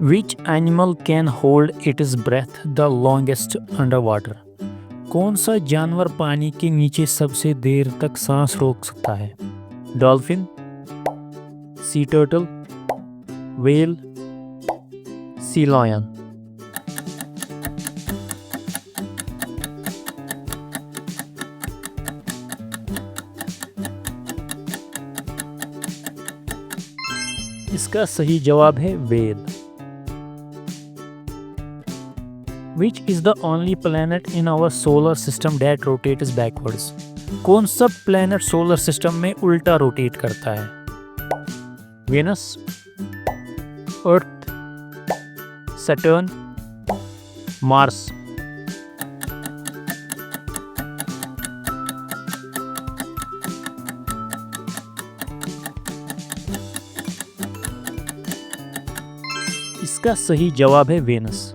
Which animal can hold its breath the longest underwater? कौन सा जानवर पानी के नीचे सबसे देर तक सांस रोक सकता है? Dolphin, sea turtle, whale, sea lion. इसका सही जवाब है whale. Which is the only planet in our solar system that rotates backwards? कौन सा प्लैनेट सोलर सिस्टम में उल्टा रोटेट करता है? वेनस, अर्थ, सैटर्न, मार्स। इसका सही जवाब है वेनस।